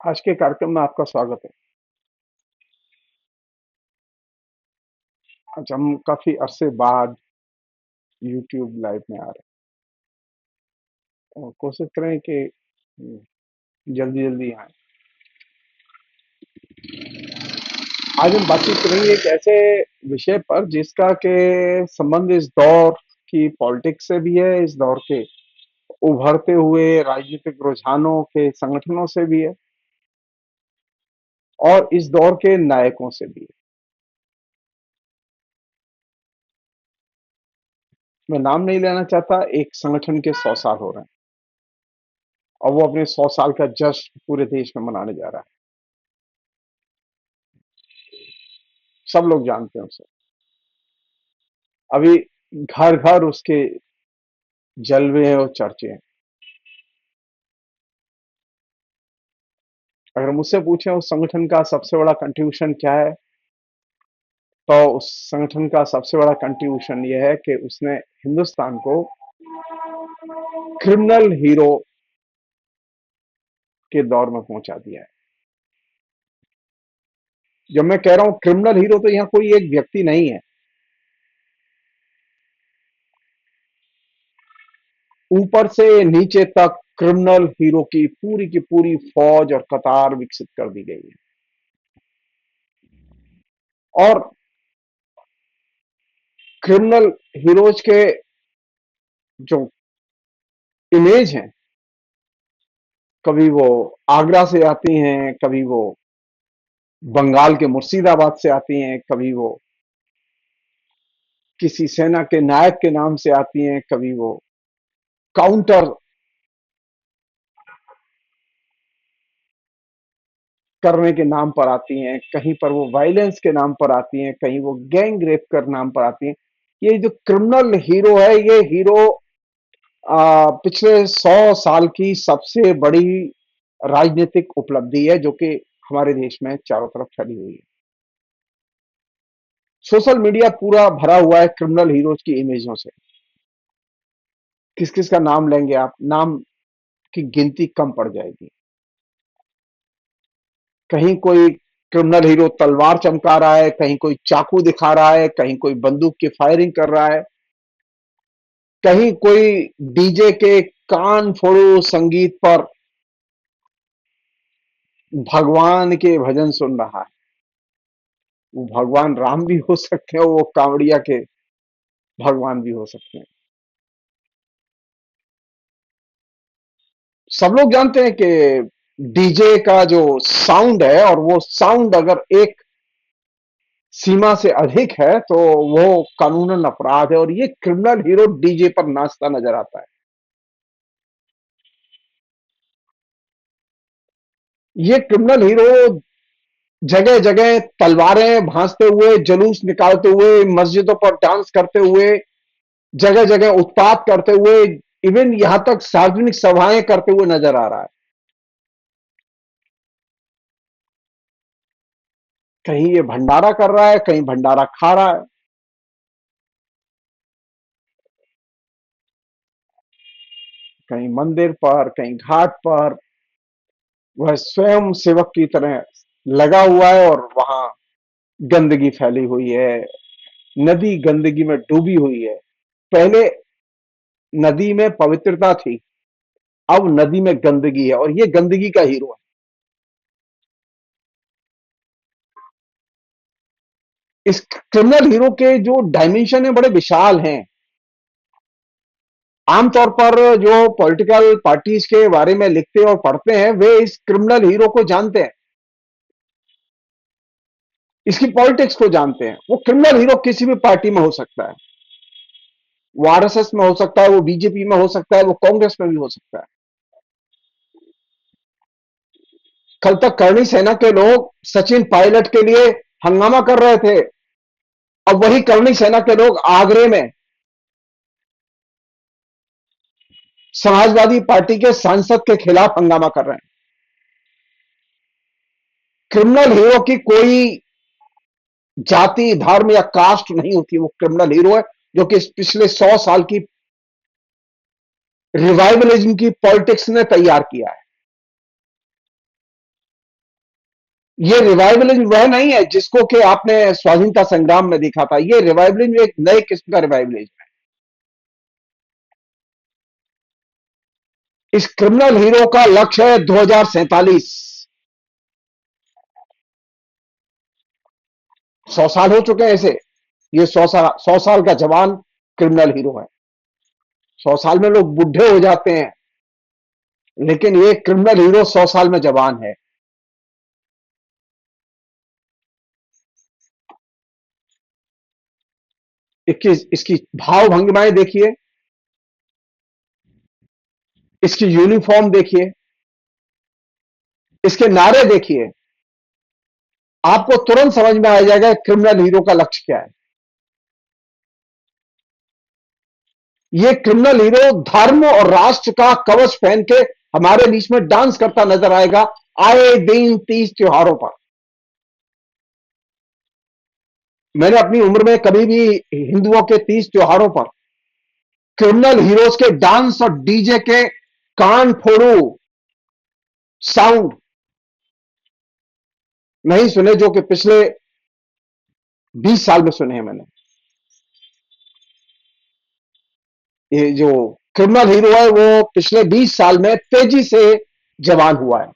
आज के कार्यक्रम में आपका स्वागत है। आज हम काफ़ी अरसे बाद यूट्यूब लाइव में आ रहे हैं और कोशिश करें कि जल्दी-जल्दी आएँ। आज हम बातचीत करेंगे एक ऐसे विषय पर जिसका के संबंध इस दौर की पॉलिटिक्स से भी है, इस दौर के उभरते हुए राजनीतिक रुझानों के संगठनों से भी है और इस दौर के नायकों से भी है। मैं नाम नहीं लेना चाहता, एक संगठन के 100 साल हो रहे हैं और वो अपने 100 साल का जश्न पूरे देश में मनाने जा रहा है। सब लोग जानते हैं उसे। अभी घर-घर उसके जलवे हैं और चर्चे हैं। अगर मुझसे पूछें उस संगठन का सबसे बड़ा कंट्रीब्यूशन क्या है, तो उस संगठन का सबसे बड़ा कंट्रीब्यूशन ये है कि उसने हिंदुस्तान को क्रिमिनल हीरो के दौर में पहुंचा दिया है। जब मैं कह रहा हूं क्रिमिनल हीरो, तो यहां कोई एक व्यक्ति नहीं है। ऊपर से नीचे तक क्रिमिनल हीरो की पूरी फौज और कतार विकसित कर दी गई है। और क्रिमिनल हीरोज के जो इमेज हैं, कभी वो आगरा से आती हैं, कभी वो बंगाल के मुर्शिदाबाद से आती हैं, कभी वो किसी सेना के नायक के नाम से आती हैं, कभी वो काउंटर करने के नाम पर आती हैं, कहीं पर वो वायलेंस के नाम पर आती हैं, कहीं वो गैंग रेप कर नाम पर आती हैं। ये जो क्रिमिनल हीरो है, ये हीरो पिछले 100 साल की सबसे बड़ी राजनीतिक उपलब्धि है, जो कि हमारे देश में चारों तरफ फैली हुई है। सोशल मीडिया पूरा भरा हुआ है क्रिमिनल हीरोज की इमेजों से। किस किस का नाम लेंगे आप? नाम की गिनती कम पड़ जाएगी। कहीं कोई क्रिमिनल हीरो तलवार चमका रहा है, कहीं कोई चाकू दिखा रहा है, कहीं कोई बंदूक की फायरिंग कर रहा है, कहीं कोई डीजे के कान फोड़ो संगीत पर भगवान के भजन सुन रहा है। वो भगवान राम भी हो सकते हैं, वो कांवड़िया के भगवान भी हो सकते हैं। सब लोग जानते हैं कि डीजे का जो साउंड है, और वो साउंड अगर एक सीमा से अधिक है तो वो कानूनन अपराध है, और ये क्रिमिनल हीरो डीजे पर नाचता नजर आता है। ये क्रिमिनल हीरो जगह जगह तलवारें भांजते हुए, जुलूस निकालते हुए, मस्जिदों पर डांस करते हुए, जगह जगह उत्पात करते हुए, इवन यहां तक सार्वजनिक सभाएं करते हुए नजर आ रहा है। कहीं ये भंडारा कर रहा है, कहीं भंडारा खा रहा है, कहीं मंदिर पर, कहीं घाट पर वह स्वयं सेवक की तरह लगा हुआ है और वहां गंदगी फैली हुई है। नदी गंदगी में डूबी हुई है। पहले नदी में पवित्रता थी, अब नदी में गंदगी है, और ये गंदगी का हीरो है। इस क्रिमिनल हीरो के जो डायमेंशन है, बड़े विशाल हैं। आमतौर पर जो पॉलिटिकल पार्टीज के बारे में लिखते और पढ़ते हैं, वे इस क्रिमिनल हीरो को जानते हैं, इसकी पॉलिटिक्स को जानते हैं। वो क्रिमिनल हीरो किसी भी पार्टी में हो सकता है। वो आरएसएस में हो सकता है, वो बीजेपी में हो सकता है, वो कांग्रेस में भी हो सकता है। कल तक करणी सेना के लोग सचिन पायलट के लिए हंगामा कर रहे थे। अब वही करणी सेना के लोग आगरे में समाजवादी पार्टी के सांसद के खिलाफ हंगामा कर रहे हैं। क्रिमिनल हीरो की कोई जाति, धर्म या कास्ट नहीं होती। वो क्रिमिनल हीरो है जो कि पिछले 100 साल की रिवाइवलिज्म की पॉलिटिक्स ने तैयार किया है। ये रिवाइवलिज्म वह नहीं है जिसको कि आपने स्वाधीनता संग्राम में देखा था। ये रिवाइवलिज्म एक नए किस्म का रिवाइवलिज्म है। इस क्रिमिनल हीरो का लक्ष्य है 2047। 100 साल हो चुके हैं इसे। ये 100 साल का जवान क्रिमिनल हीरो है। 100 साल में लोग बुढ़े हो जाते हैं, लेकिन ये क्रिमिनल हीरो 100 साल में जवान है। इसकी भाव भंगिमाएं देखिए, इसकी यूनिफॉर्म देखिए, इसके नारे देखिए, आपको तुरंत समझ में आ जाएगा क्रिमिनल हीरो का लक्ष्य क्या है। ये क्रिमिनल हीरो धर्म और राष्ट्र का कवच पहन के हमारे बीच में डांस करता नजर आएगा आए दिन तीज त्योहारों पर। मैंने अपनी उम्र में कभी भी हिंदुओं के तीज त्योहारों पर क्रिमिनल हीरोज के डांस और डीजे के कान फोड़ू साउंड नहीं सुने, जो कि पिछले 20 साल में सुने हैं मैंने। ये जो क्रिमिनल हीरो है वो पिछले 20 साल में तेजी से जवान हुआ है।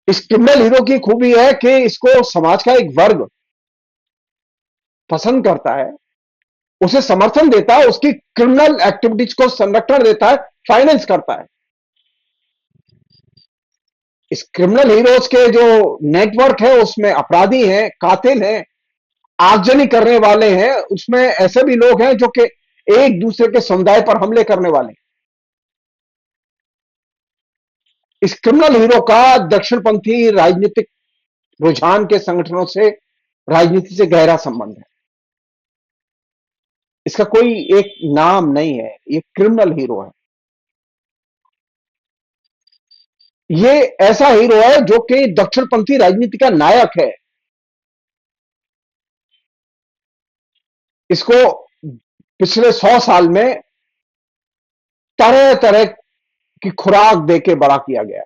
इस क्रिमिनल हीरो की खूबी है कि इसको समाज का एक वर्ग पसंद करता है, उसे समर्थन देता है, उसकी क्रिमिनल एक्टिविटीज को संरक्षण देता है, फाइनेंस करता है। इस क्रिमिनल हीरोज के जो नेटवर्क है उसमें अपराधी हैं, कातिल हैं, आगजनी करने वाले हैं, उसमें ऐसे भी लोग हैं जो कि एक दूसरे के समुदाय पर हमले करने वाले हैं। इस क्रिमिनल हीरो का दक्षिणपंथी राजनीतिक रुझान के संगठनों से, राजनीति से गहरा संबंध है। इसका कोई एक नाम नहीं है, ये क्रिमिनल हीरो है। ये ऐसा हीरो है जो कि दक्षिणपंथी राजनीति का नायक है। इसको पिछले 100 साल में तरह तरह की खुराक देके बड़ा किया गया।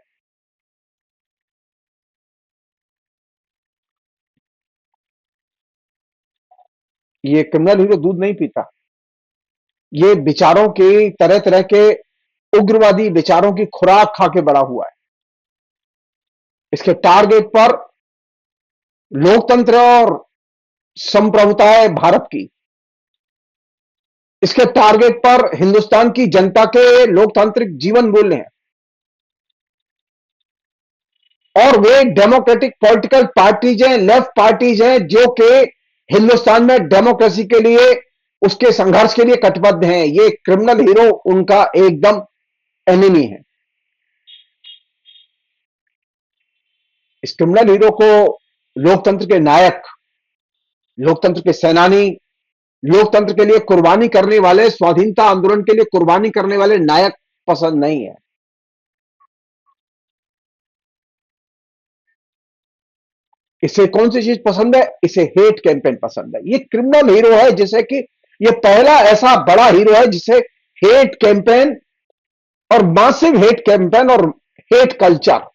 ये क्रिमिनल हीरो दूध नहीं पीता। ये विचारों की तरह तरह के उग्रवादी विचारों की खुराक खा के बड़ा हुआ है। इसके टारगेट पर लोकतंत्र और संप्रभुता है भारत की। इसके टारगेट पर हिंदुस्तान की जनता के लोकतांत्रिक जीवन मूल्य हैं, और वे डेमोक्रेटिक पॉलिटिकल पार्टीज हैं, लेफ्ट पार्टीज हैं, जो कि हिंदुस्तान में डेमोक्रेसी के लिए, उसके संघर्ष के लिए कटिबद्ध हैं। ये क्रिमिनल हीरो उनका एकदम एनिमी है। इस क्रिमिनल हीरो को लोकतंत्र के नायक, लोकतंत्र के सेनानी, लोकतंत्र के लिए कुर्बानी करने वाले, स्वाधीनता आंदोलन के लिए कुर्बानी करने वाले नायक पसंद नहीं है। इसे कौन सी चीज पसंद है? इसे हेट कैंपेन पसंद है। ये क्रिमिनल हीरो है जिसे कि ये पहला ऐसा बड़ा हीरो है जिसे हेट कैंपेन और मासिव हेट कैंपेन और हेट कल्चर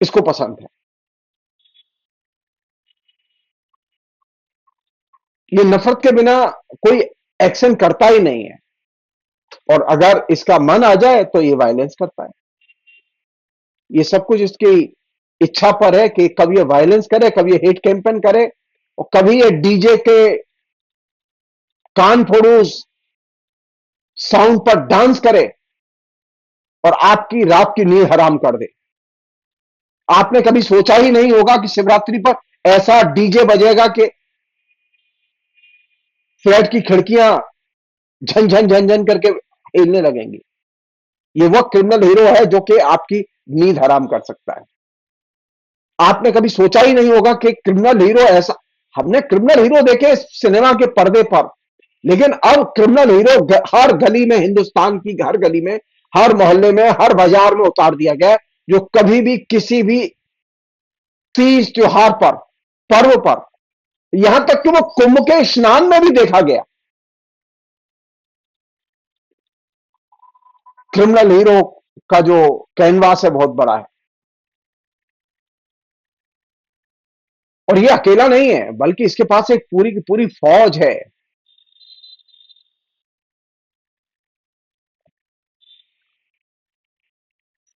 इसको पसंद है। ये नफरत के बिना कोई एक्शन करता ही नहीं है, और अगर इसका मन आ जाए तो ये वायलेंस करता है। ये सब कुछ इसकी इच्छा पर है कि कभी ये वायलेंस करे, कभी ये हेट कैंपेन करे, और कभी ये डीजे के कान फोड़ू साउंड पर डांस करे और आपकी रात की नींद हराम कर दे। आपने कभी सोचा ही नहीं होगा कि शिवरात्रि पर ऐसा डीजे बजेगा कि फ्लैट की खिड़कियां झन झन झन करके हिलने लगेंगी। ये वो क्रिमिनल हीरो है जो कि आपकी नींद हराम कर सकता है। आपने कभी सोचा ही नहीं होगा कि क्रिमिनल हीरो ऐसा, हमने क्रिमिनल हीरो देखे सिनेमा के पर्दे पर, लेकिन अब क्रिमिनल हीरो हर गली में, हिंदुस्तान की हर गली में, हर मोहल्ले में, हर बाजार में उतार दिया गया है, जो कभी भी किसी भी तीज त्योहार पर, पर्व पर, यहां तक कि वो कुंभ के स्नान में भी देखा गया। क्रिमिनल हीरो का जो कैनवास है बहुत बड़ा है। और ये अकेला नहीं है, बल्कि इसके पास एक पूरी की पूरी फौज है।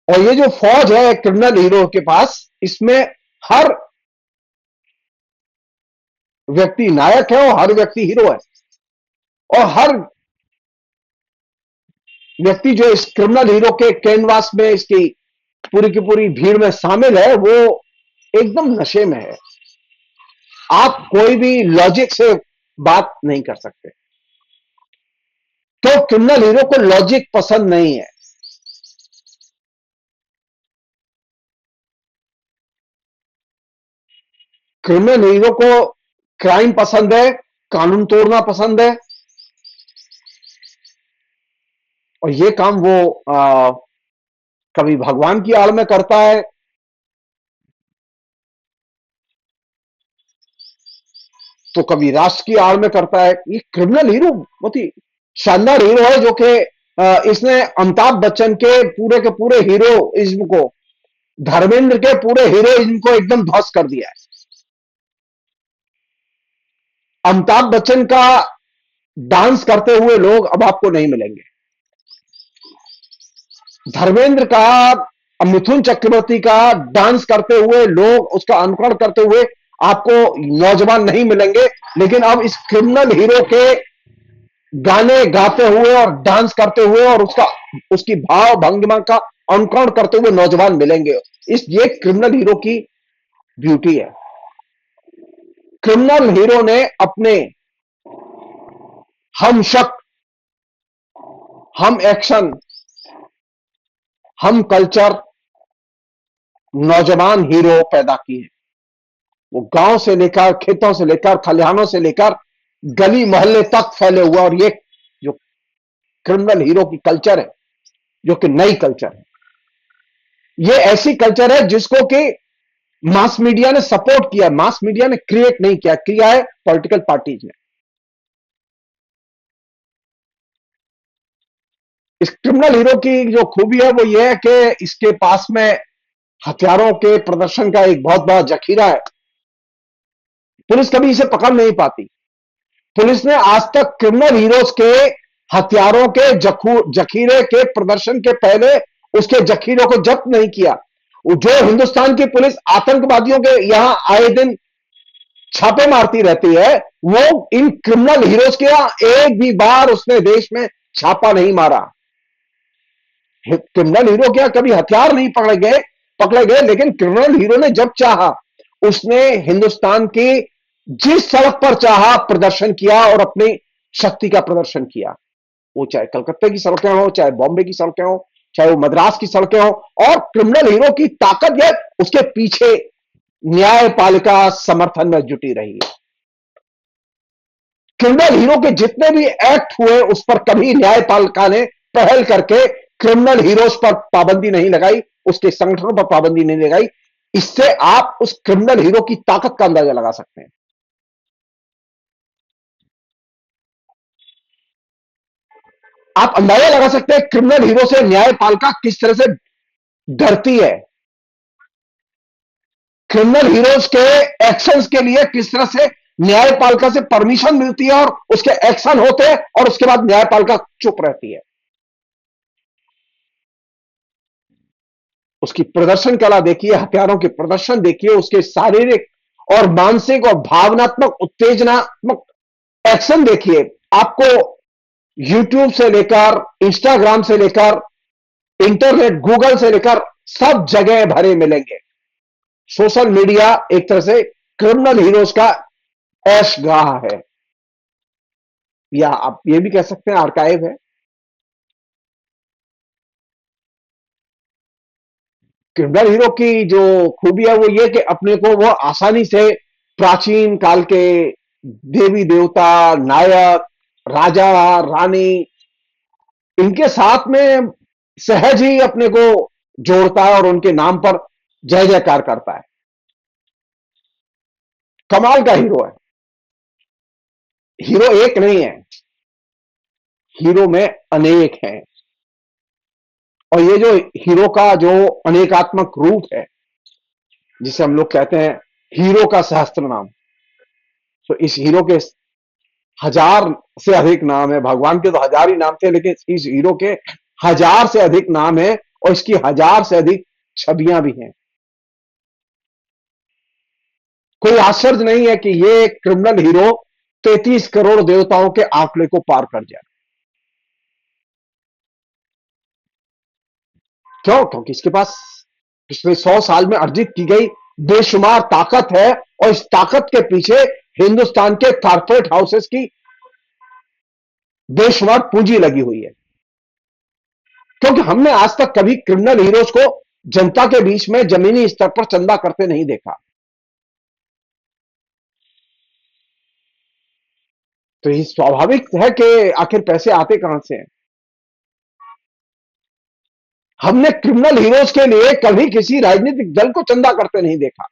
और ये जो फौज है क्रिमिनल हीरो के पास, इसमें हर व्यक्ति नायक है और हर व्यक्ति हीरो है। और हर व्यक्ति जो इस क्रिमिनल हीरो के कैनवास में, इसकी पूरी की पूरी भीड़ में शामिल है, वो एकदम नशे में है। आप कोई भी लॉजिक से बात नहीं कर सकते। तो क्रिमिनल हीरो को लॉजिक पसंद नहीं है। क्रिमिनल हीरो को क्राइम पसंद है, कानून तोड़ना पसंद है। और ये काम वो कभी भगवान की आड़ में करता है, तो कभी राष्ट्र की आड़ में करता है। ये क्रिमिनल हीरो बहुत ही शानदार हीरो है, जो कि इसने अमिताभ बच्चन के पूरे हीरोइज्म को, धर्मेंद्र के पूरे हीरोइज्म को एकदम ध्वस्त कर दिया है। अमिताभ बच्चन का डांस करते हुए लोग अब आपको नहीं मिलेंगे। धर्मेंद्र का, मिथुन चक्रवर्ती का डांस करते हुए लोग, उसका अनुकरण करते हुए आपको नौजवान नहीं मिलेंगे। लेकिन अब इस क्रिमिनल हीरो के गाने गाते हुए और डांस करते हुए और उसकी भाव भंगिमा का अनुकरण करते हुए नौजवान मिलेंगे। ये क्रिमिनल हीरो की ब्यूटी है। क्रिमिनल हीरो ने अपने हम शक, हम एक्शन, हम कल्चर नौजवान हीरो पैदा किए हैं। वो गांव से लेकर, खेतों से लेकर, खलिहानों से लेकर गली मोहल्ले तक फैले हुआ। और ये जो क्रिमिनल हीरो की कल्चर है, जो कि नई कल्चर है, ये ऐसी कल्चर है जिसको कि मास मीडिया ने सपोर्ट किया। मास मीडिया ने क्रिएट नहीं किया, किया है पॉलिटिकल पार्टीज ने। इस क्रिमिनल हीरो की जो खूबी है वो ये है कि इसके पास में हथियारों के प्रदर्शन का एक बहुत बड़ा जखीरा है। पुलिस कभी इसे पकड़ नहीं पाती। पुलिस ने आज तक क्रिमिनल हीरोज के हथियारों के जखीरे के प्रदर्शन के पहले उसके जखीरों को जब्त नहीं किया। जो हिंदुस्तान की पुलिस आतंकवादियों के यहां आए दिन छापे मारती रहती है, वो इन क्रिमिनल हीरोज के यहां एक भी बार उसने देश में छापा नहीं मारा। क्रिमिनल हीरो क्या कभी हथियार नहीं पकड़े गए, लेकिन क्रिमिनल हीरो ने जब चाहा, उसने हिंदुस्तान की जिस सड़क पर चाहा प्रदर्शन किया और अपनी शक्ति का प्रदर्शन किया। वो चाहे कलकत्ते की सड़कें हो, चाहे बॉम्बे की सड़कें हो, चाहे वो मद्रास की सड़कें हो। और क्रिमिनल हीरो की ताकत है, उसके पीछे न्यायपालिका समर्थन में जुटी रही है। क्रिमिनल हीरो के जितने भी एक्ट हुए, उस पर कभी न्यायपालिका ने पहल करके क्रिमिनल हीरोज पर पाबंदी नहीं लगाई, उसके संगठनों पर पाबंदी नहीं लगाई। इससे आप उस क्रिमिनल हीरो की ताकत का अंदाजा लगा सकते हैं। आप अंदाजा लगा सकते हैं क्रिमिनल हीरो से न्यायपालिका किस तरह से डरती है। क्रिमिनल हीरोज के एक्शंस के लिए किस तरह से न्यायपालिका से परमिशन मिलती है और उसके एक्शन होते हैं, और उसके बाद न्यायपालिका चुप रहती है। उसकी प्रदर्शन कला देखिए, हथियारों के प्रदर्शन देखिए, उसके शारीरिक और मानसिक और भावनात्मक उत्तेजनात्मक एक्शन देखिए। आपको यूट्यूब से लेकर, इंस्टाग्राम से लेकर, इंटरनेट, गूगल से लेकर सब जगह भरे मिलेंगे। सोशल मीडिया एक तरह से क्रिमिनल हीरोज का ऐशगाह है, या आप ये भी कह सकते हैं आर्काइव है। क्रिमिनल हीरो की जो खूबी है वो ये कि अपने को वो आसानी से प्राचीन काल के देवी देवता, नायक, राजा, रानी, इनके साथ में सहज ही अपने को जोड़ता है और उनके नाम पर जय जयकार करता है। कमाल का हीरो है। हीरो एक नहीं है, हीरो में अनेक हैं। और ये जो हीरो का जो अनेकात्मक रूप है, जिसे हम लोग कहते हैं हीरो का सहस्त्र नाम, तो इस हीरो के हजार से अधिक नाम है। भगवान के तो हजार ही नाम थे, लेकिन इस हीरो के हजार से अधिक नाम है और इसकी हजार से अधिक छवियां भी हैं। कोई आश्चर्य नहीं है कि ये क्रिमिनल हीरो 33 करोड़ देवताओं के आंकड़े को पार कर जाए। क्यों? क्योंकि इसके पास पिछले 100 साल में अर्जित की गई बेशुमार ताकत है, और इस ताकत के पीछे हिंदुस्तान के कारपोरेट हाउसेस की बेशुमार पूंजी लगी हुई है। क्योंकि हमने आज तक कभी क्रिमिनल हीरोज को जनता के बीच में जमीनी स्तर पर चंदा करते नहीं देखा। तो ये स्वाभाविक है कि आखिर पैसे आते कहां से हैं। हमने क्रिमिनल हीरोज के लिए कभी किसी राजनीतिक दल को चंदा करते नहीं देखा।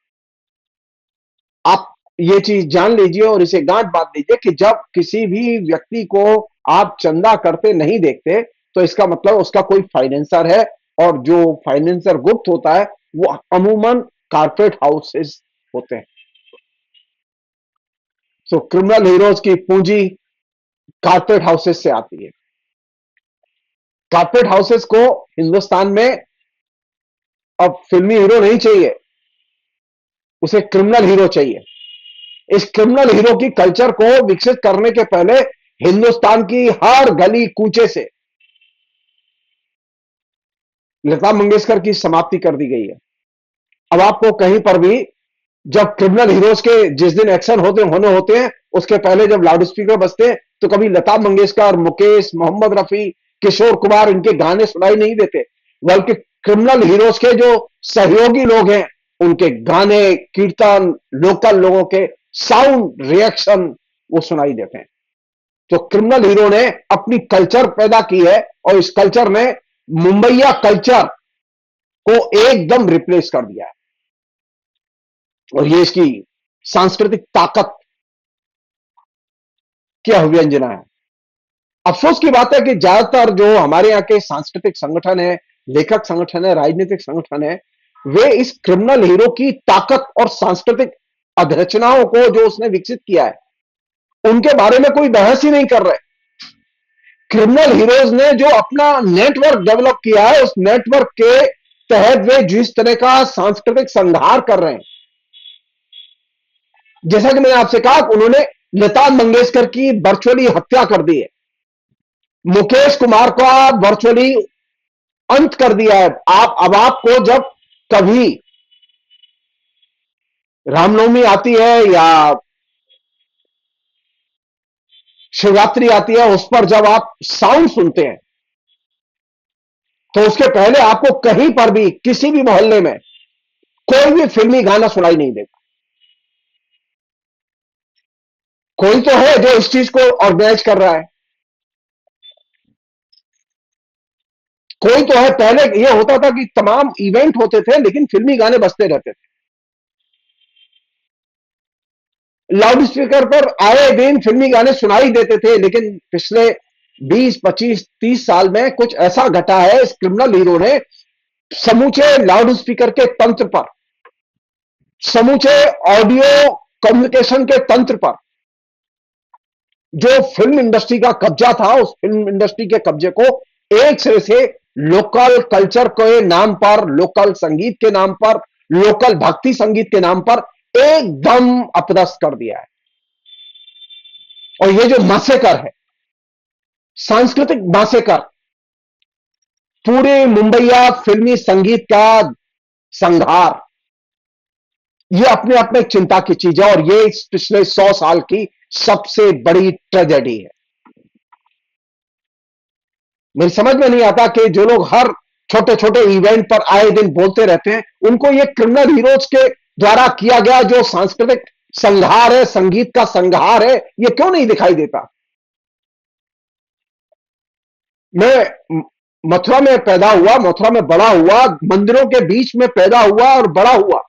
आप ये चीज जान लीजिए और इसे गांठ बांध लीजिए कि जब किसी भी व्यक्ति को आप चंदा करते नहीं देखते, तो इसका मतलब उसका कोई फाइनेंसर है, और जो फाइनेंसर गुप्त होता है वो अमूमन कारपोरेट हाउसेस होते हैं। तो क्रिमिनल हीरोज की पूंजी कारपोरेट हाउसेस से आती है। कारपोरेट हाउसेस को हिंदुस्तान में अब फिल्मी हीरो नहीं चाहिए, उसे क्रिमिनल हीरो चाहिए। इस क्रिमिनल हीरो की कल्चर को विकसित करने के पहले हिंदुस्तान की हर गली कूचे से लता मंगेशकर की समाप्ति कर दी गई है। अब आपको कहीं पर भी जब क्रिमिनल हीरोज के जिस दिन एक्शन होने होते हैं, उसके पहले जब लाउड स्पीकर बजते हैं, तो कभी लता मंगेशकर, मुकेश, मोहम्मद रफी, किशोर कुमार इनके गाने सुनाई नहीं देते, बल्कि क्रिमिनल हीरोज के जो सहयोगी लोग हैं उनके गाने, कीर्तन, लोकल लोगों के साउंड रिएक्शन वो सुनाई देते हैं। तो क्रिमिनल हीरो ने अपनी कल्चर पैदा की है, और इस कल्चर ने मुंबईया कल्चर को एकदम रिप्लेस कर दिया है, और ये इसकी सांस्कृतिक ताकत की अभिव्यंजना है। अफसोस की बात है कि ज्यादातर जो हमारे यहाँ के सांस्कृतिक संगठन है, लेखक संगठन है, राजनीतिक संगठन है, वे इस क्रिमिनल हीरो की ताकत और सांस्कृतिक अधरचनाओं को जो उसने विकसित किया है, उनके बारे में कोई बहस ही नहीं कर रहे। क्रिमिनल हीरोज ने जो अपना नेटवर्क डेवलप किया है, उस नेटवर्क के तहत वे जिस तरह का सांस्कृतिक संहार कर रहे हैं, जैसा कि मैंने आपसे कहा, उन्होंने लता मंगेशकर की वर्चुअली हत्या कर दी है, मुकेश कुमार का वर्चुअली अंत कर दिया है। आप अब आपको जब कभी रामनवमी आती है या शिवरात्रि आती है, उस पर जब आप साउंड सुनते हैं, तो उसके पहले आपको कहीं पर भी किसी भी मोहल्ले में कोई भी फिल्मी गाना सुनाई नहीं देगा। कोई तो है जो इस चीज को ऑर्गेनाइज कर रहा है, कोई तो है। पहले यह होता था कि तमाम इवेंट होते थे लेकिन फिल्मी गाने बजते रहते थे, लाउड स्पीकर पर आए दिन फिल्मी गाने सुनाई देते थे। लेकिन पिछले 20, 25, 30 साल में कुछ ऐसा घटा है, इस क्रिमिनल हीरो ने समूचे लाउड स्पीकर के तंत्र पर, समूचे ऑडियो कम्युनिकेशन के तंत्र पर जो फिल्म इंडस्ट्री का कब्जा था, उस फिल्म इंडस्ट्री के कब्जे को एक सिरे से लोकल कल्चर के नाम पर, लोकल संगीत के नाम पर, लोकल भक्ति संगीत के नाम पर एकदम अपदस्थ कर दिया है। और ये जो मासेकर है, सांस्कृतिक मासेकर, पूरे मुंबईया फिल्मी संगीत का संहार, ये अपने आप में एक चिंता की चीज है, और ये इस पिछले 100 साल की सबसे बड़ी ट्रेजेडी है। मेरी समझ में नहीं आता कि जो लोग हर छोटे छोटे इवेंट पर आए दिन बोलते रहते हैं, उनको ये क्रिमिनल हीरोज के द्वारा किया गया जो सांस्कृतिक संहार है, संगीत का संहार है, ये क्यों नहीं दिखाई देता। मैं मथुरा में पैदा हुआ, मथुरा में बड़ा हुआ, मंदिरों के बीच में पैदा हुआ और बड़ा हुआ।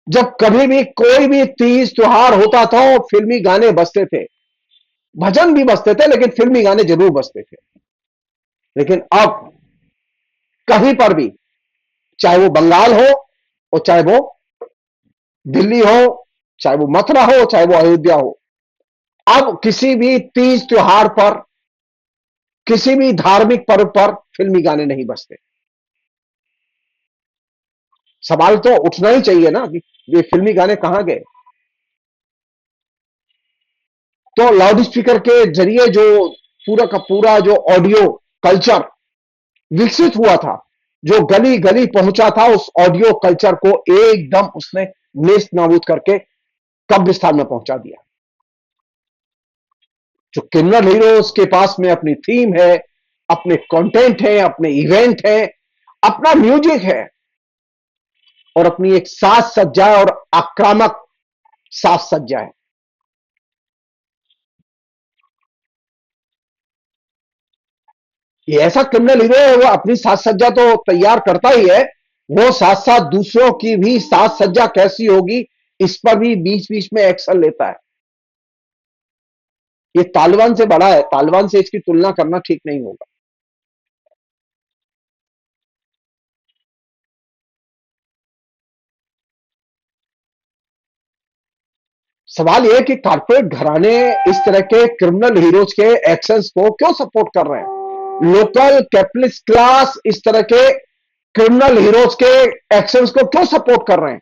जब कभी भी कोई भी तीज त्योहार होता था, फिल्मी गाने बजते थे, भजन भी बजते थे, लेकिन फिल्मी गाने जरूर बजते थे। लेकिन अब कहीं पर भी, चाहे वो बंगाल हो और चाहे वो दिल्ली हो, चाहे वो मथुरा हो, चाहे वो अयोध्या हो, अब किसी भी तीज त्योहार पर, किसी भी धार्मिक पर्व पर फिल्मी गाने नहीं बजते। सवाल तो उठना ही चाहिए ना कि ये फिल्मी गाने कहां गए। तो लाउड स्पीकर के जरिए जो पूरा का पूरा जो ऑडियो कल्चर विकसित हुआ था, जो गली गली पहुंचा था, उस ऑडियो कल्चर को एकदम उसने नेस्त नाबूद करके कब्रिस्तान में पहुंचा दिया। जो क्रिमिनल हीरोज के पास में अपनी थीम है, अपने कंटेंट है, अपने इवेंट है, अपना म्यूजिक है और अपनी एक साज सज्जा और आक्रामक साज सज्जा है। ये ऐसा क्रिमिनल हीरो है, वो अपनी साज सज्जा तो तैयार करता ही है, वो साथ साथ दूसरों की भी साज सज्जा कैसी होगी इस पर भी बीच बीच में एक्शन लेता है। ये तालिबान से बड़ा है, तालिबान से इसकी तुलना करना ठीक नहीं होगा। सवाल यह कि कारपोरेट घराने इस तरह के क्रिमिनल हीरोज के एक्शंस को क्यों सपोर्ट कर रहे हैं, लोकल कैपिटलिस्ट क्लास इस तरह के क्रिमिनल हीरोज के एक्शंस को क्यों सपोर्ट कर रहे हैं,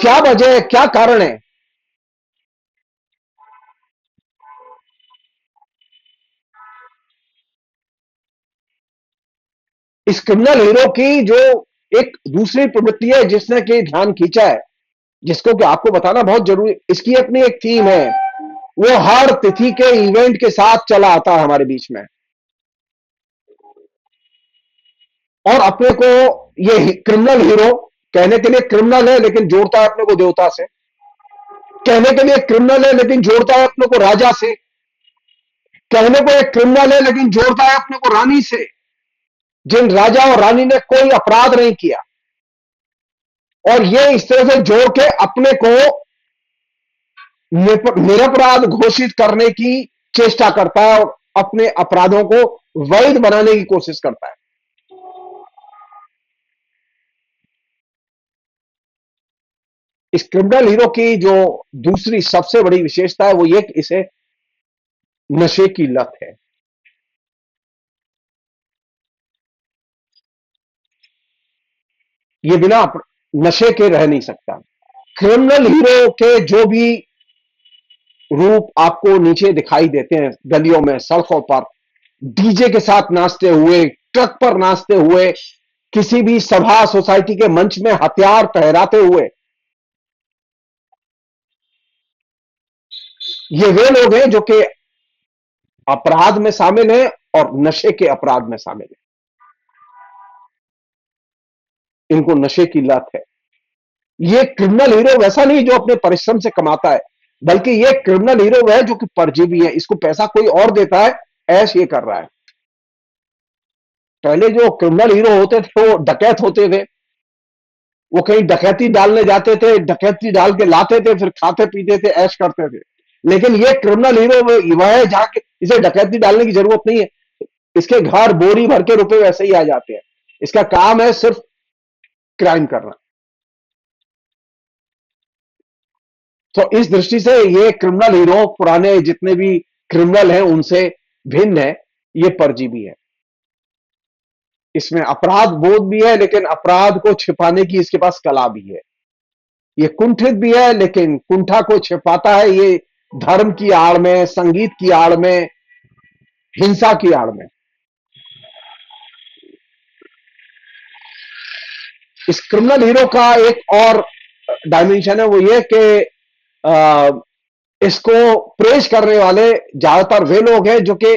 क्या वजह है, क्या कारण है। इस क्रिमिनल हीरो की जो एक दूसरी प्रवृत्ति है जिसने कि ध्यान खींचा है, जिसको कि आपको बताना बहुत जरूरी, इसकी अपनी एक थीम है, वो हर तिथि के इवेंट के साथ चला आता है हमारे बीच में, और अपने को ये क्रिमिनल हीरो, कहने के लिए क्रिमिनल है लेकिन जोड़ता है अपने को देवता से, कहने के लिए क्रिमिनल है लेकिन जोड़ता है अपने को राजा से, कहने को एक क्रिमिनल है लेकिन जोड़ता है अपने को रानी से, जिन राजा और रानी ने कोई अपराध नहीं किया, और ये इस तरह से जोड़ के अपने को निरपराध घोषित करने की चेष्टा करता है और अपने अपराधों को वैध बनाने की कोशिश करता है। इस क्रिमिनल हीरो की जो दूसरी सबसे बड़ी विशेषता है वो ये कि इसे नशे की लत है। ये बिना नशे के रह नहीं सकता। क्रिमिनल हीरो के जो भी रूप आपको नीचे दिखाई देते हैं गलियों में, सड़कों पर, डीजे के साथ नाचते हुए, ट्रक पर नाचते हुए, किसी भी सभा सोसाइटी के मंच में हथियार फहराते हुए, ये वे लोग हैं जो कि अपराध में शामिल हैं और नशे के अपराध में शामिल हैं। इनको नशे की लत है। ये क्रिमिनल हीरो वैसा नहीं जो अपने परिश्रम से कमाता है, बल्कि ये क्रिमिनल हीरो वह है जो कि परजीवी है, इसको पैसा कोई और देता है, ऐश ये कर रहा है। पहले जो क्रिमिनल हीरो होते थे वो डकैत होते थे, वो कहीं डकैती डालने जाते थे, डकैती डाल के लाते थे, फिर खाते पीते थे, ऐश करते थे। लेकिन ये क्रिमिनल हीरो वह है जहां के इसे डकैती डालने की जरूरत नहीं है, इसके घर बोरी भर के रुपए वैसे ही आ जाते हैं, इसका काम है सिर्फ क्राइम करना। तो इस दृष्टि से ये क्रिमिनल हीरो पुराने जितने भी क्रिमिनल हैं उनसे भिन्न है, ये परजीवी है। इसमें अपराध बोध भी है लेकिन अपराध को छिपाने की इसके पास कला भी है। ये कुंठित भी है लेकिन कुंठा को छिपाता है ये धर्म की आड़ में, संगीत की आड़ में, हिंसा की आड़ में। इस क्रिमिनल हीरो का एक और डायमेंशन है, वो ये कि इसको प्रेज करने वाले ज्यादातर वे लोग हैं जो कि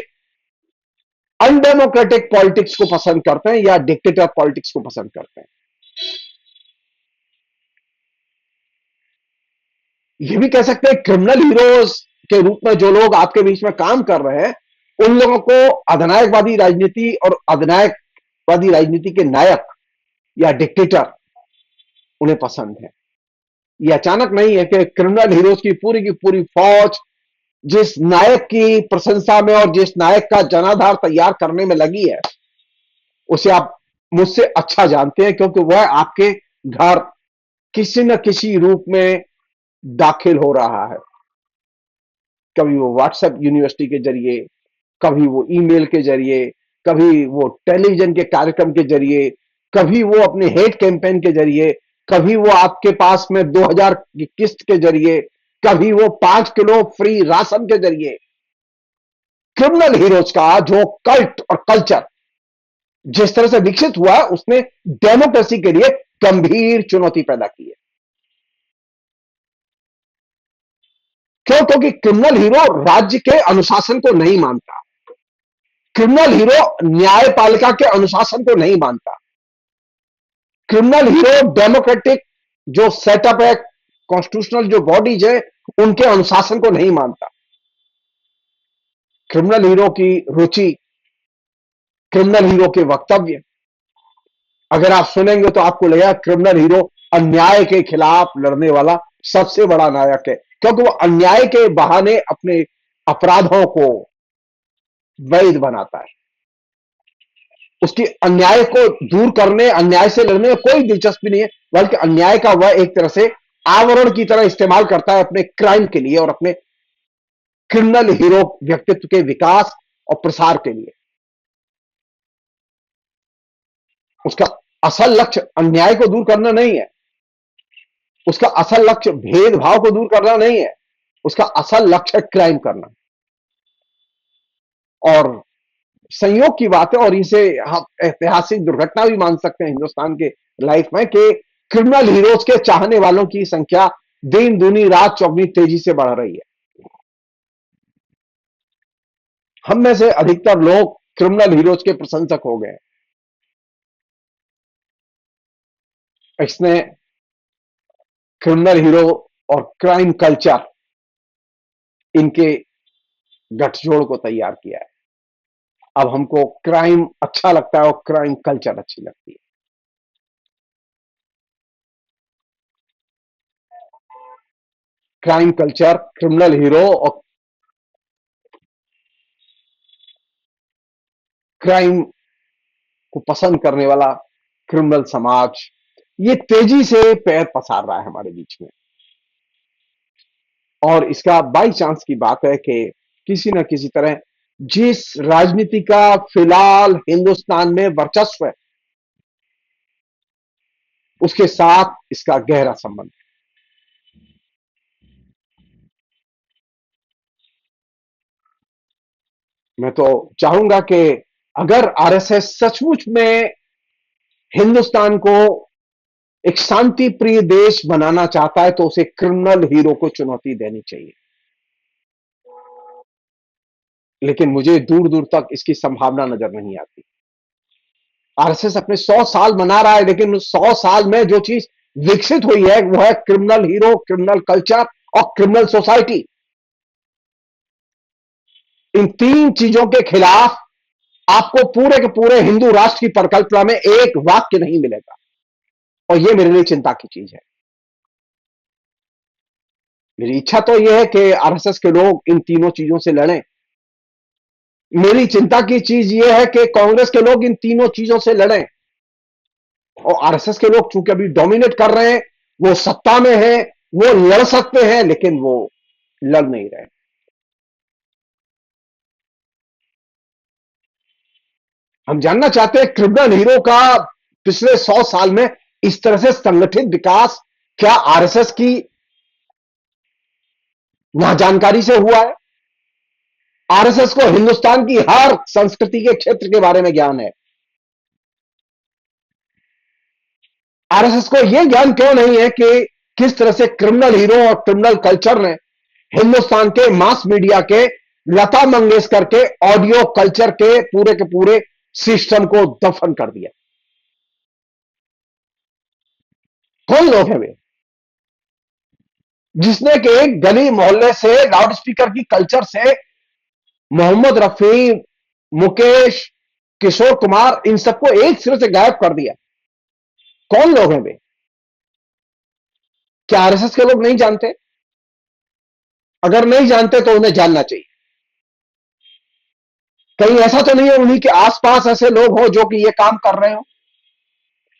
अनडेमोक्रेटिक पॉलिटिक्स को पसंद करते हैं या डिक्टेटर पॉलिटिक्स को पसंद करते हैं। ये भी कह सकते हैं क्रिमिनल हीरोज के रूप में जो लोग आपके बीच में काम कर रहे हैं, उन लोगों को अधिनायकवादी राजनीति और अधिनायकवादी राजनीति के नायक या डिक्टेटर उन्हें पसंद है। ये अचानक नहीं है कि क्रिमिनल हीरोज की पूरी फौज जिस नायक की प्रशंसा में और जिस नायक का जनाधार तैयार करने में लगी है, उसे आप मुझसे अच्छा जानते हैं, क्योंकि वह आपके घर किसी न किसी रूप में दाखिल हो रहा है। कभी वो व्हाट्सएप यूनिवर्सिटी के जरिए, कभी वो ईमेल के जरिए, कभी वो टेलीविजन के कार्यक्रम के जरिए, कभी वो अपने हेट कैंपेन के जरिए, कभी वो आपके पास में 2000 की किस्त के जरिए, कभी वो 5 किलो फ्री राशन के जरिए। क्रिमिनल हीरोज का जो कल्ट और कल्चर जिस तरह से विकसित हुआ है, उसने डेमोक्रेसी के लिए गंभीर चुनौती पैदा की है। क्यों? क्योंकि क्रिमिनल हीरो राज्य के अनुशासन को नहीं मानता। क्रिमिनल हीरो न्यायपालिका के अनुशासन को नहीं मानता। क्रिमिनल हीरो डेमोक्रेटिक जो सेटअप है, कॉन्स्टिट्यूशनल जो बॉडीज है, उनके अनुशासन को नहीं मानता। क्रिमिनल हीरो की रुचि, क्रिमिनल हीरो के वक्तव्य अगर आप सुनेंगे तो आपको लगेगा क्रिमिनल हीरो अन्याय के खिलाफ लड़ने वाला सबसे बड़ा नायक है, क्योंकि वो अन्याय के बहाने अपने अपराधों को वैध बनाता है। उसकी अन्याय को दूर करने, अन्याय से लड़ने में कोई दिलचस्पी नहीं है, बल्कि अन्याय का वह एक तरह से आवरण की तरह इस्तेमाल करता है अपने क्राइम के लिए और अपने क्रिमिनल हीरो व्यक्तित्व के विकास और प्रसार के लिए। उसका असल लक्ष्य अन्याय को दूर करना नहीं है, उसका असल लक्ष्य भेदभाव को दूर करना नहीं है, उसका असल लक्ष्य है क्राइम करना। और संयोग की बात है, और इसे हम ऐतिहासिक दुर्घटना भी मान सकते हैं हिंदुस्तान के लाइफ में, कि क्रिमिनल हीरोज के चाहने वालों की संख्या दिन दूनी रात चौगनी तेजी से बढ़ रही है। हम में से अधिकतर लोग क्रिमिनल हीरोज के प्रशंसक हो गए। इसने क्रिमिनल हीरो और क्राइम कल्चर, इनके गठजोड़ को तैयार किया है। अब हमको क्राइम अच्छा लगता है और क्राइम कल्चर अच्छी लगती है। क्राइम कल्चर, क्रिमिनल हीरो और क्राइम को पसंद करने वाला क्रिमिनल समाज, ये तेजी से पैर पसार रहा है हमारे बीच में। और इसका बाई चांस की बात है कि किसी न किसी तरह जिस राजनीति का फिलहाल हिंदुस्तान में वर्चस्व है, उसके साथ इसका गहरा संबंध है। मैं तो चाहूंगा कि अगर आरएसएस सचमुच में हिंदुस्तान को एक शांति प्रिय देश बनाना चाहता है, तो उसे क्रिमिनल हीरो को चुनौती देनी चाहिए। लेकिन मुझे दूर दूर तक इसकी संभावना नजर नहीं आती। आरएसएस अपने 100 साल मना रहा है, लेकिन उस 100 साल में जो चीज विकसित हुई है वो है क्रिमिनल हीरो, क्रिमिनल कल्चर और क्रिमिनल सोसाइटी। इन तीन चीजों के खिलाफ आपको पूरे के पूरे हिंदू राष्ट्र की परिकल्पना में एक वाक्य नहीं मिलेगा, और यह मेरे लिए चिंता की चीज है। मेरी इच्छा तो यह है कि आरएसएस के लोग इन तीनों चीजों से लड़ें। मेरी चिंता की चीज यह है कि कांग्रेस के लोग इन तीनों चीजों से लड़ें, और आरएसएस के लोग चूंकि अभी डोमिनेट कर रहे हैं, वो सत्ता में है, वो लड़ सकते हैं, लेकिन वो लड़ नहीं रहे। हम जानना चाहते हैं क्रिमिनल हीरो का पिछले 100 साल में इस तरह से संगठित विकास क्या आरएसएस की ना जानकारी से हुआ है? आरएसएस को हिंदुस्तान की हर संस्कृति के क्षेत्र के बारे में ज्ञान है। आरएसएस को यह ज्ञान क्यों नहीं है कि किस तरह से क्रिमिनल हीरो और क्रिमिनल कल्चर ने हिंदुस्तान के मास मीडिया के, लता मंगेशकर के ऑडियो कल्चर के पूरे सिस्टम को दफन कर दिया? कौन लोग हैं वे जिसने कि एक गली मोहल्ले से, लाउड स्पीकर की कल्चर से मोहम्मद रफी, मुकेश, किशोर कुमार, इन सबको एक सिरे से गायब कर दिया? कौन लोग हैं वे? क्या आरएसएस के लोग नहीं जानते? अगर नहीं जानते तो उन्हें जानना चाहिए। कहीं ऐसा तो नहीं है उन्हीं के आसपास ऐसे लोग हो जो कि ये काम कर रहे हो?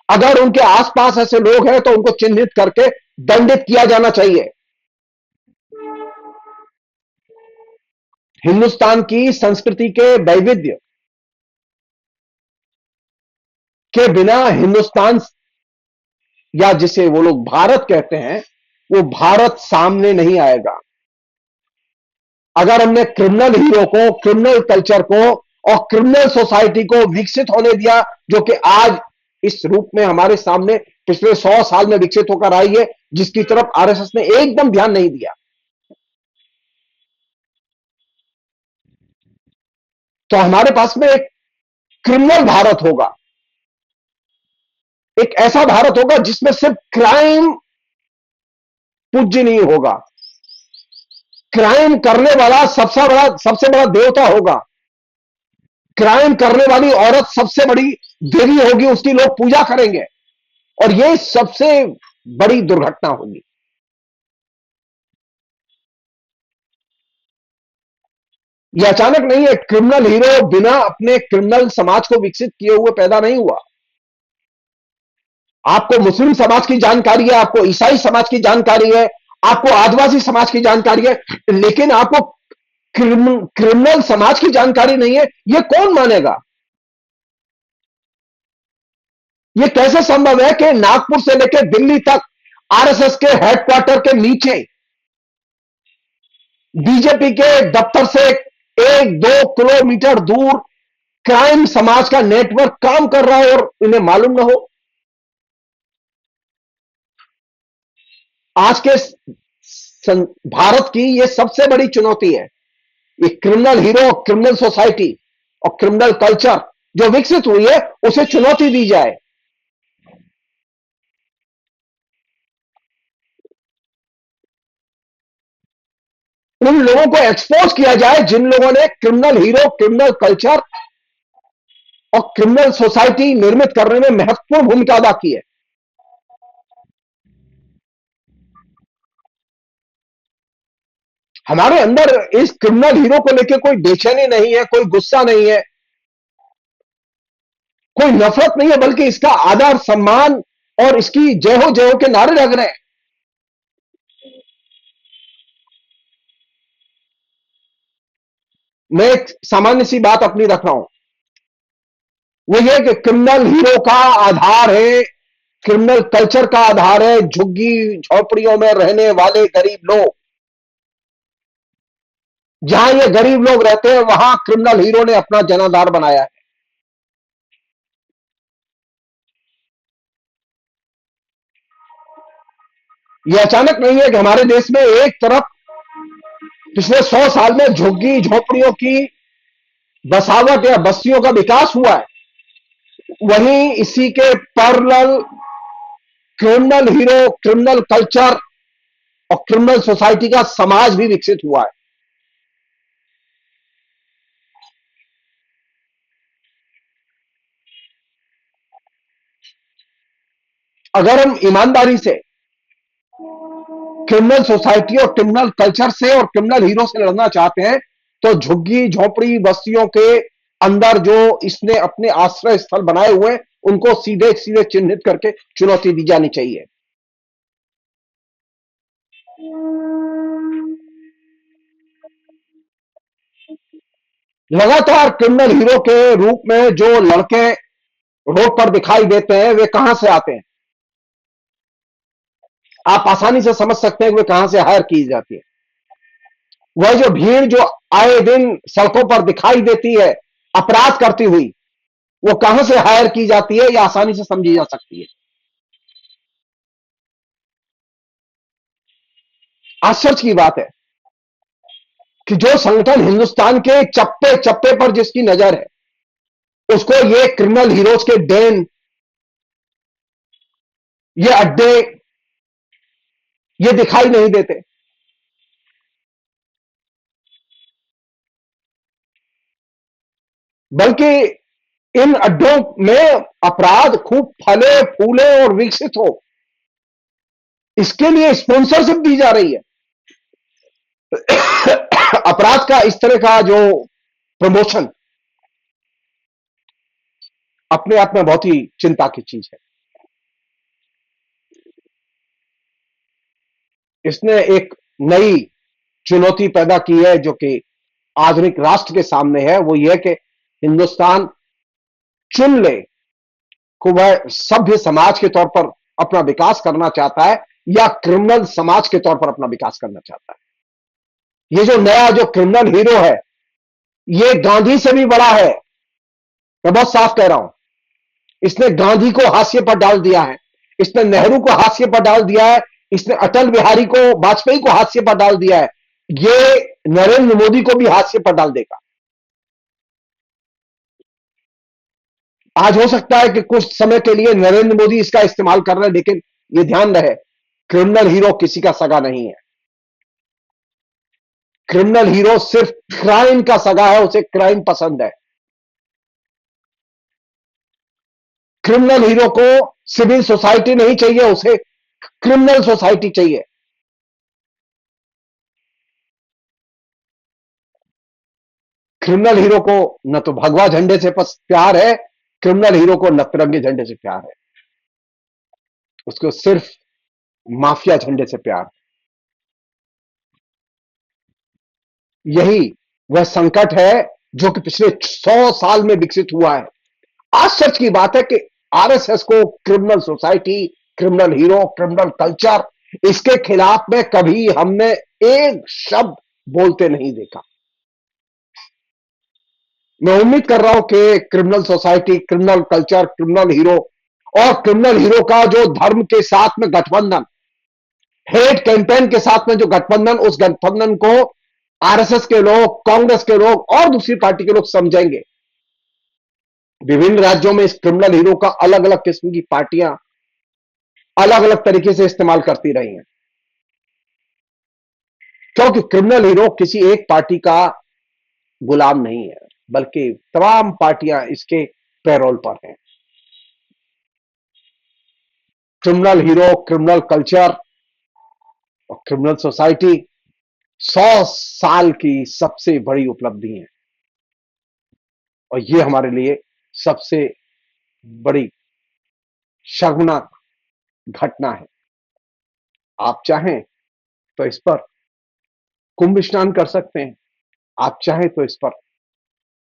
अगर उनके आसपास ऐसे लोग हैं तो उनको चिन्हित करके दंडित किया जाना चाहिए। हिंदुस्तान की संस्कृति के वैविध्य के बिना हिंदुस्तान, या जिसे वो लोग भारत कहते हैं, वो भारत सामने नहीं आएगा। अगर हमने क्रिमिनल हीरो को, क्रिमिनल कल्चर को और क्रिमिनल सोसाइटी को विकसित होने दिया, जो कि आज इस रूप में हमारे सामने पिछले 100 साल में विकसित होकर आई है, जिसकी तरफ आरएसएस ने एकदम ध्यान नहीं दिया, तो हमारे पास में एक क्रिमिनल भारत होगा। एक ऐसा भारत होगा जिसमें सिर्फ क्राइम पूज्य नहीं होगा, क्राइम करने वाला सबसे बड़ा देवता होगा, क्राइम करने वाली औरत सबसे बड़ी देवी होगी, उसकी लोग पूजा करेंगे, और ये सबसे बड़ी दुर्घटना होगी। ये अचानक नहीं है। क्रिमिनल हीरो बिना अपने क्रिमिनल समाज को विकसित किए हुए पैदा नहीं हुआ। आपको मुस्लिम समाज की जानकारी है, आपको ईसाई समाज की जानकारी है, आपको आदिवासी समाज की जानकारी है, लेकिन आपको क्रिमिनल समाज की जानकारी नहीं है। यह कौन मानेगा? यह कैसे संभव है कि नागपुर से लेकर दिल्ली तक आरएसएस के हेडक्वार्टर के नीचे बीजेपी के दफ्तर से 1-2 किलोमीटर दूर क्राइम समाज का नेटवर्क काम कर रहा है और इन्हें मालूम ना हो? आज के भारत की यह सबसे बड़ी चुनौती है। ये क्रिमिनल हीरो, क्रिमिनल सोसाइटी और क्रिमिनल कल्चर जो विकसित हुई है, उसे चुनौती दी जाए। उन लोगों को एक्सपोज किया जाए जिन लोगों ने क्रिमिनल हीरो, क्रिमिनल कल्चर और क्रिमिनल सोसाइटी निर्मित करने में महत्वपूर्ण भूमिका अदा की है। हमारे अंदर इस क्रिमिनल हीरो को लेकर कोई बेचैनी नहीं है, कोई गुस्सा नहीं है, कोई नफरत नहीं है, बल्कि इसका आदर, सम्मान और इसकी जय हो के नारे लग रहे हैं। मैं एक सामान्य सी बात अपनी रख रहा हूं, वो ये कि क्रिमिनल हीरो का आधार है, क्रिमिनल कल्चर का आधार है झुग्गी झोपड़ियों में रहने वाले गरीब लोग। जहां ये गरीब लोग रहते हैं, वहां क्रिमिनल हीरो ने अपना जनाधार बनाया है। ये अचानक नहीं है कि हमारे देश में एक तरफ पिछले 100 साल में झुग्गी झोपड़ियों की बसावट या बस्तियों का विकास हुआ है, वहीं इसी के parallel criminal hero, criminal culture और क्रिमिनल सोसाइटी का समाज भी विकसित हुआ है। अगर हम ईमानदारी से क्रिमिनल सोसाइटी और क्रिमिनल कल्चर से और क्रिमिनल हीरो से लड़ना चाहते हैं, तो झुग्गी झोपड़ी बस्तियों के अंदर जो इसने अपने आश्रय स्थल बनाए हुए हैं, उनको सीधे सीधे चिन्हित करके चुनौती दी जानी चाहिए। लगातार क्रिमिनल हीरो के रूप में जो लड़के रोड पर दिखाई देते हैं, वे कहां से आते हैं? आप आसानी से समझ सकते हैं कि वे कहां से हायर की जाती है। वह जो भीड़ जो आए दिन सड़कों पर दिखाई देती है अपराध करती हुई, वो कहां से हायर की जाती है, यह आसानी से समझी जा सकती है। आश्चर्य की बात है कि जो संगठन हिंदुस्तान के चप्पे चप्पे पर जिसकी नजर है, उसको ये क्रिमिनल हीरोज के डेन, ये अड्डे, ये दिखाई नहीं देते। बल्कि इन अड्डों में अपराध खूब फले फूले और विकसित हो, इसके लिए स्पॉन्सरशिप दी जा रही है। अपराध का इस तरह का जो प्रमोशन, अपने आप में बहुत ही चिंता की चीज है। इसने एक नई चुनौती पैदा की है जो कि आधुनिक राष्ट्र के सामने है। वो ये कि हिंदुस्तान चुन ले कि वह सभ्य समाज के तौर पर अपना विकास करना चाहता है या क्रिमिनल समाज के तौर पर अपना विकास करना चाहता है। ये जो नया जो क्रिमिनल हीरो है, ये गांधी से भी बड़ा है। मैं बहुत साफ कह रहा हूं। इसने गांधी को हाशिए पर डाल दिया है, इसने नेहरू को हाशिए पर डाल दिया है, इसने अटल बिहारी को, वाजपेयी को हाशिए पर डाल दिया है। ये नरेंद्र मोदी को भी हाशिए पर डाल देगा। आज हो सकता है कि कुछ समय के लिए नरेंद्र मोदी इसका इस्तेमाल कर रहे हैं, लेकिन ये ध्यान रहे, क्रिमिनल हीरो किसी का सगा नहीं है। क्रिमिनल हीरो सिर्फ क्राइम का सगा है, उसे क्राइम पसंद है। क्रिमिनल हीरो को सिविल सोसाइटी नहीं चाहिए, उसे क्रिमिनल सोसाइटी चाहिए। क्रिमिनल हीरो को न तो भगवा झंडे से प्यार है, क्रिमिनल हीरो को न तिरंगे झंडे से प्यार है, उसको सिर्फ माफिया झंडे से प्यार। यही वह संकट है जो कि पिछले 100 साल में विकसित हुआ है। आश्चर्य की बात है कि आरएसएस को criminal society, criminal hero, criminal culture, इसके खिलाफ में कभी हमने एक शब्द बोलते नहीं देखा। मैं उम्मीद कर रहा हूं कि criminal society, criminal culture, criminal hero और क्रिमिनल हीरो का जो धर्म के साथ में गठबंधन, हेट कैंपेन के साथ में जो गठबंधन, उस गठबंधन को आरएसएस के लोग, कांग्रेस के लोग और दूसरी पार्टी के लोग समझेंगे। विभिन्न राज्यों में इस क्रिमिनल हीरो का अलग अलग किस्म की पार्टियां अलग अलग तरीके से इस्तेमाल करती रही हैं, क्योंकि क्रिमिनल हीरो किसी एक पार्टी का गुलाम नहीं है, बल्कि तमाम पार्टियां इसके पैरोल पर हैं। क्रिमिनल हीरो, क्रिमिनल कल्चर और क्रिमिनल सोसाइटी 100 साल की सबसे बड़ी उपलब्धि है, और ये हमारे लिए सबसे बड़ी शर्मनाक घटना है। आप चाहें तो इस पर कुंभ स्नान कर सकते हैं, आप चाहें तो इस पर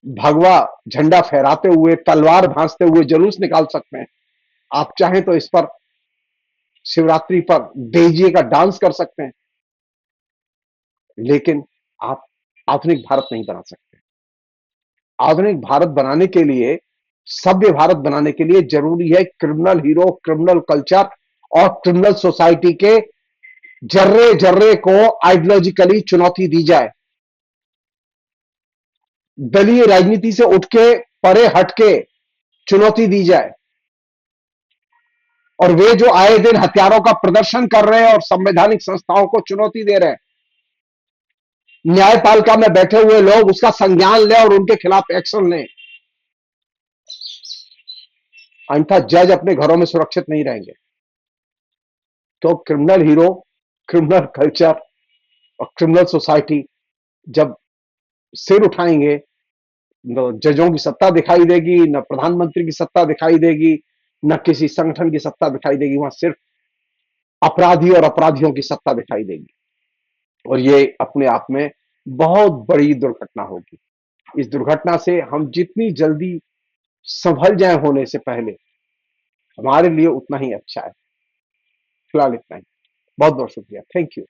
भगवा झंडा फहराते हुए, तलवार भांजते हुए जुलूस निकाल सकते हैं, आप चाहें तो इस पर शिवरात्रि पर डीजे का डांस कर सकते हैं, लेकिन आप आधुनिक भारत नहीं बना सकते। आधुनिक भारत बनाने के लिए, सभ्य भारत बनाने के लिए जरूरी है क्रिमिनल हीरो, क्रिमिनल कल्चर और क्रिमिनल सोसाइटी के जर्रे जर्रे को आइडियोलॉजिकली चुनौती दी जाए। दलीय राजनीति से उठ के, परे हटके चुनौती दी जाए। और वे जो आए दिन हथियारों का प्रदर्शन कर रहे हैं और संवैधानिक संस्थाओं को चुनौती दे रहे हैं, न्यायपालिका में बैठे हुए लोग उसका संज्ञान लें और उनके खिलाफ एक्शन लें, अन्यथा जज अपने घरों में सुरक्षित नहीं रहेंगे। तो क्रिमिनल हीरो, क्रिमिनल कल्चर और क्रिमिनल सोसाइटी जब सिर उठाएंगे, न जजों की सत्ता दिखाई देगी, न प्रधानमंत्री की सत्ता दिखाई देगी, न किसी संगठन की सत्ता दिखाई देगी, वहां सिर्फ अपराधी और अपराधियों की सत्ता दिखाई देगी। और ये अपने आप में बहुत बड़ी दुर्घटना होगी। इस दुर्घटना से हम जितनी जल्दी संभल जाए होने से पहले, हमारे लिए उतना ही अच्छा है। फिलहाल इतना ही। बहुत बहुत शुक्रिया। Thank you.